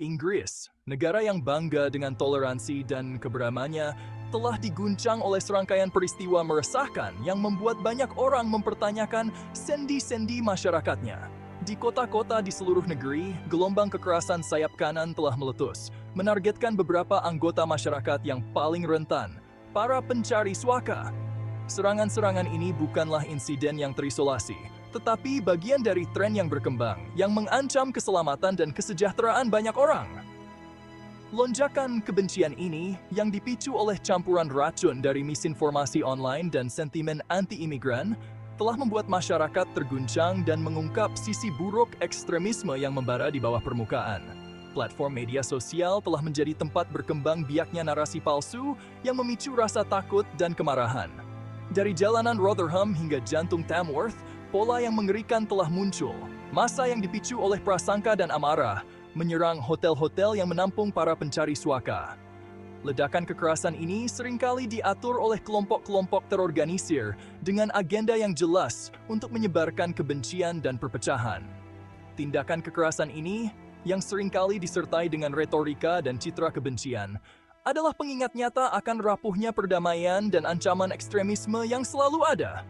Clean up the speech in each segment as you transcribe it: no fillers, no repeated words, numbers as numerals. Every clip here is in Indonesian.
Inggris, negara yang bangga dengan toleransi dan keberagamannya, telah diguncang oleh serangkaian peristiwa meresahkan yang membuat banyak orang mempertanyakan sendi-sendi masyarakatnya. Di kota-kota di seluruh negeri, gelombang kekerasan sayap kanan telah meletus, menargetkan beberapa anggota masyarakat yang paling rentan, para pencari suaka. Serangan-serangan ini bukanlah insiden yang terisolasi, tetapi bagian dari tren yang berkembang, yang mengancam keselamatan dan kesejahteraan banyak orang. Lonjakan kebencian ini, yang dipicu oleh campuran racun dari misinformasi online dan sentimen anti-imigran, telah membuat masyarakat terguncang dan mengungkap sisi buruk ekstremisme yang membara di bawah permukaan. Platform media sosial telah menjadi tempat berkembang biaknya narasi palsu yang memicu rasa takut dan kemarahan. Dari jalanan Rotherham hingga jantung Tamworth, pola yang mengerikan telah muncul. Massa yang dipicu oleh prasangka dan amarah menyerang hotel-hotel yang menampung para pencari suaka. Ledakan kekerasan ini seringkali diatur oleh kelompok-kelompok terorganisir dengan agenda yang jelas untuk menyebarkan kebencian dan perpecahan. Tindakan kekerasan ini, yang seringkali disertai dengan retorika dan citra kebencian, adalah pengingat nyata akan rapuhnya perdamaian dan ancaman ekstremisme yang selalu ada.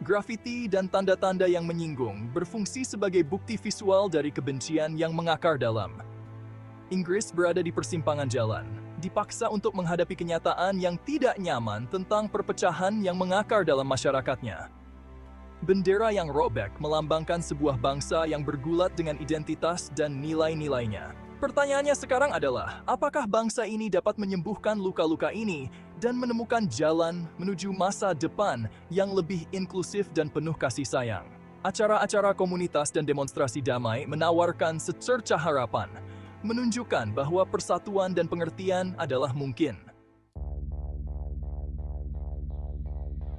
Grafiti dan tanda-tanda yang menyinggung berfungsi sebagai bukti visual dari kebencian yang mengakar dalam. Inggris berada di persimpangan jalan, dipaksa untuk menghadapi kenyataan yang tidak nyaman tentang perpecahan yang mengakar dalam masyarakatnya. Bendera yang robek melambangkan sebuah bangsa yang bergulat dengan identitas dan nilai-nilainya. Pertanyaannya sekarang adalah, apakah bangsa ini dapat menyembuhkan luka-luka ini dan menemukan jalan menuju masa depan yang lebih inklusif dan penuh kasih sayang? Acara-acara komunitas dan demonstrasi damai menawarkan secercah harapan, menunjukkan bahwa persatuan dan pengertian adalah mungkin.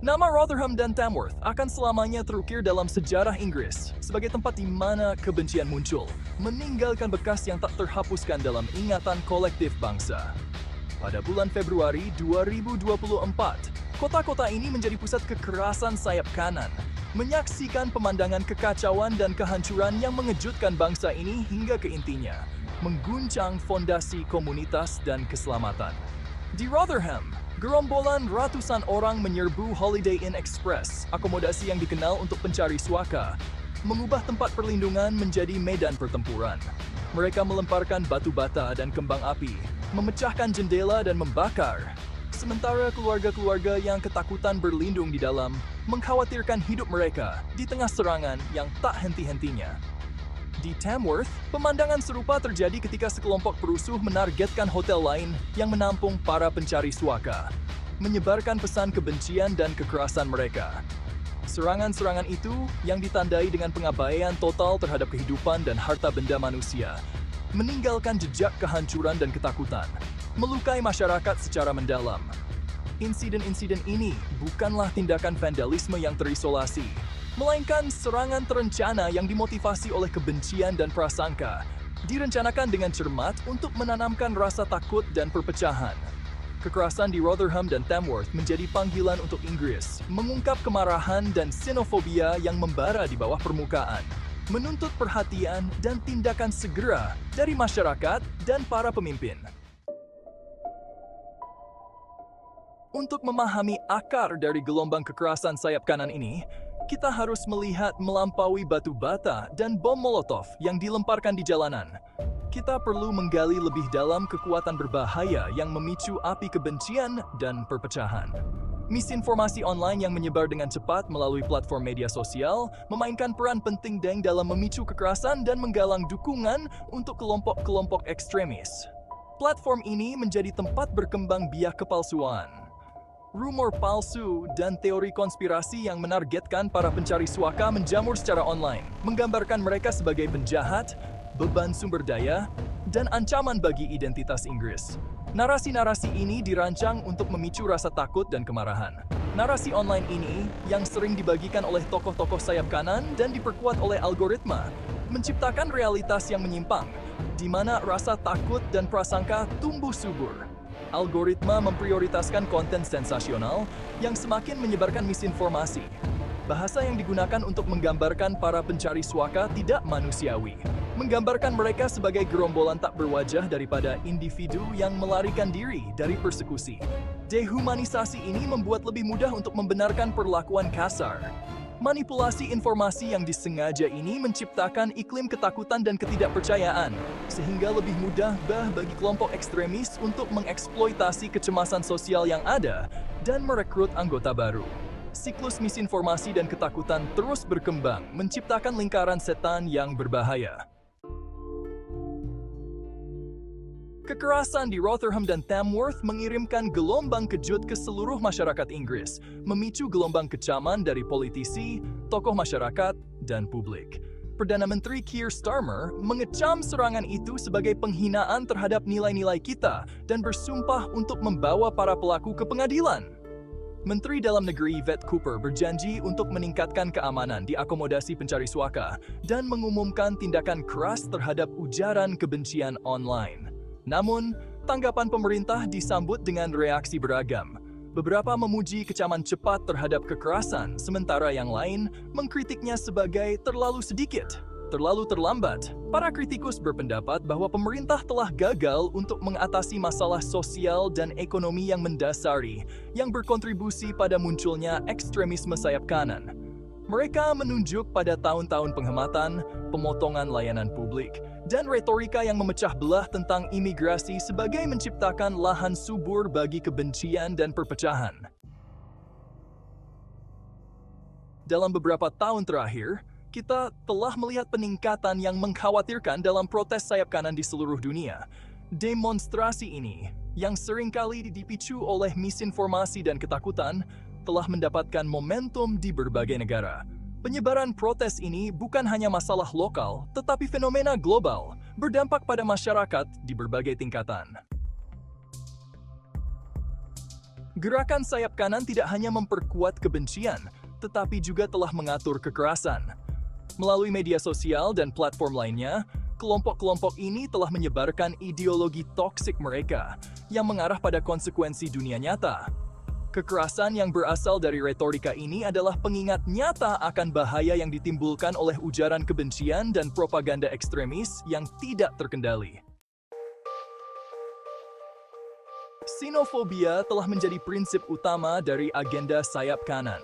Nama Rotherham dan Tamworth akan selamanya terukir dalam sejarah Inggris sebagai tempat di mana kebencian muncul, meninggalkan bekas yang tak terhapuskan dalam ingatan kolektif bangsa. Pada bulan Februari 2024, kota-kota ini menjadi pusat kekerasan sayap kanan, menyaksikan pemandangan kekacauan dan kehancuran yang mengejutkan bangsa ini hingga ke intinya, mengguncang fondasi komunitas dan keselamatan. Di Rotherham, gerombolan ratusan orang menyerbu Holiday Inn Express, akomodasi yang dikenal untuk pencari suaka, mengubah tempat perlindungan menjadi medan pertempuran. Mereka melemparkan batu bata dan kembang api, memecahkan jendela dan membakar. Sementara keluarga-keluarga yang ketakutan berlindung di dalam, mengkhawatirkan hidup mereka di tengah serangan yang tak henti-hentinya. Di Tamworth, pemandangan serupa terjadi ketika sekelompok perusuh menargetkan hotel lain yang menampung para pencari suaka, menyebarkan pesan kebencian dan kekerasan mereka. Serangan-serangan itu yang ditandai dengan pengabaian total terhadap kehidupan dan harta benda manusia, meninggalkan jejak kehancuran dan ketakutan, melukai masyarakat secara mendalam. Insiden-insiden ini bukanlah tindakan vandalisme yang terisolasi, melainkan serangan terencana yang dimotivasi oleh kebencian dan prasangka, direncanakan dengan cermat untuk menanamkan rasa takut dan perpecahan. Kekerasan di Rotherham dan Tamworth menjadi panggilan untuk Inggris, mengungkap kemarahan dan xenofobia yang membara di bawah permukaan, menuntut perhatian dan tindakan segera dari masyarakat dan para pemimpin. Untuk memahami akar dari gelombang kekerasan sayap kanan ini, kita harus melihat melampaui batu bata dan bom molotov yang dilemparkan di jalanan. Kita perlu menggali lebih dalam kekuatan berbahaya yang memicu api kebencian dan perpecahan. Misinformasi online yang menyebar dengan cepat melalui platform media sosial memainkan peran penting dalam memicu kekerasan dan menggalang dukungan untuk kelompok-kelompok ekstremis. Platform ini menjadi tempat berkembang biak kepalsuan, rumor palsu, dan teori konspirasi yang menargetkan para pencari suaka menjamur secara online, menggambarkan mereka sebagai penjahat, beban sumber daya, dan ancaman bagi identitas Inggris. Narasi-narasi ini dirancang untuk memicu rasa takut dan kemarahan. Narasi online ini, yang sering dibagikan oleh tokoh-tokoh sayap kanan dan diperkuat oleh algoritma, menciptakan realitas yang menyimpang, di mana rasa takut dan prasangka tumbuh subur. Algoritma memprioritaskan konten sensasional yang semakin menyebarkan misinformasi. Bahasa yang digunakan untuk menggambarkan para pencari suaka tidak manusiawi. menggambarkan mereka sebagai gerombolan tak berwajah daripada individu yang melarikan diri dari persekusi. Dehumanisasi ini membuat lebih mudah untuk membenarkan perlakuan kasar. Manipulasi informasi yang disengaja ini menciptakan iklim ketakutan dan ketidakpercayaan, sehingga lebih mudah bagi kelompok ekstremis untuk mengeksploitasi kecemasan sosial yang ada dan merekrut anggota baru. Siklus misinformasi dan ketakutan terus berkembang, menciptakan lingkaran setan yang berbahaya. Kekerasan di Rotherham dan Tamworth mengirimkan gelombang kejut ke seluruh masyarakat Inggris, memicu gelombang kecaman dari politisi, tokoh masyarakat, dan publik. Perdana Menteri Keir Starmer mengecam serangan itu sebagai penghinaan terhadap nilai-nilai kita dan bersumpah untuk membawa para pelaku ke pengadilan. Menteri Dalam Negeri Yvette Cooper berjanji untuk meningkatkan keamanan di akomodasi pencari suaka dan mengumumkan tindakan keras terhadap ujaran kebencian online. Namun, tanggapan pemerintah disambut dengan reaksi beragam. Beberapa memuji kecaman cepat terhadap kekerasan, sementara yang lain mengkritiknya sebagai terlalu sedikit, terlalu terlambat. Para kritikus berpendapat bahwa pemerintah telah gagal untuk mengatasi masalah sosial dan ekonomi yang mendasari, yang berkontribusi pada munculnya ekstremisme sayap kanan. Mereka menunjuk pada tahun-tahun penghematan, pemotongan layanan publik, dan retorika yang memecah belah tentang imigrasi sebagai menciptakan lahan subur bagi kebencian dan perpecahan. Dalam beberapa tahun terakhir, kita telah melihat peningkatan yang mengkhawatirkan dalam protes sayap kanan di seluruh dunia. Demonstrasi ini, yang seringkali dipicu oleh misinformasi dan ketakutan, telah mendapatkan momentum di berbagai negara. Penyebaran protes ini bukan hanya masalah lokal, tetapi fenomena global, berdampak pada masyarakat di berbagai tingkatan. Gerakan sayap kanan tidak hanya memperkuat kebencian, tetapi juga telah mengatur kekerasan. Melalui media sosial dan platform lainnya, kelompok-kelompok ini telah menyebarkan ideologi toksik mereka yang mengarah pada konsekuensi dunia nyata. Kekerasan yang berasal dari retorika ini adalah pengingat nyata akan bahaya yang ditimbulkan oleh ujaran kebencian dan propaganda ekstremis yang tidak terkendali. Xenofobia telah menjadi prinsip utama dari agenda sayap kanan.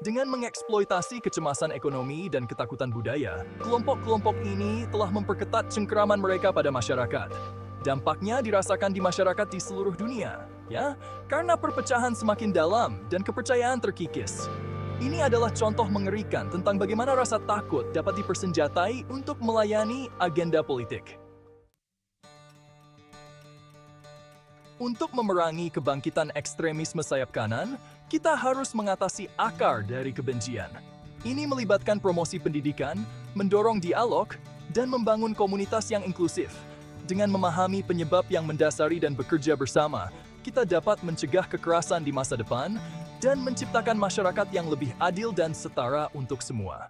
Dengan mengeksploitasi kecemasan ekonomi dan ketakutan budaya, kelompok-kelompok ini telah memperketat cengkeraman mereka pada masyarakat. Dampaknya dirasakan di masyarakat di seluruh dunia, ya, karena perpecahan semakin dalam dan kepercayaan terkikis. Ini adalah contoh mengerikan tentang bagaimana rasa takut dapat dipersenjatai untuk melayani agenda politik. Untuk memerangi kebangkitan ekstremisme sayap kanan, kita harus mengatasi akar dari kebencian. Ini melibatkan promosi pendidikan, mendorong dialog, dan membangun komunitas yang inklusif. Dengan memahami penyebab yang mendasari dan bekerja bersama, kita dapat mencegah kekerasan di masa depan dan menciptakan masyarakat yang lebih adil dan setara untuk semua.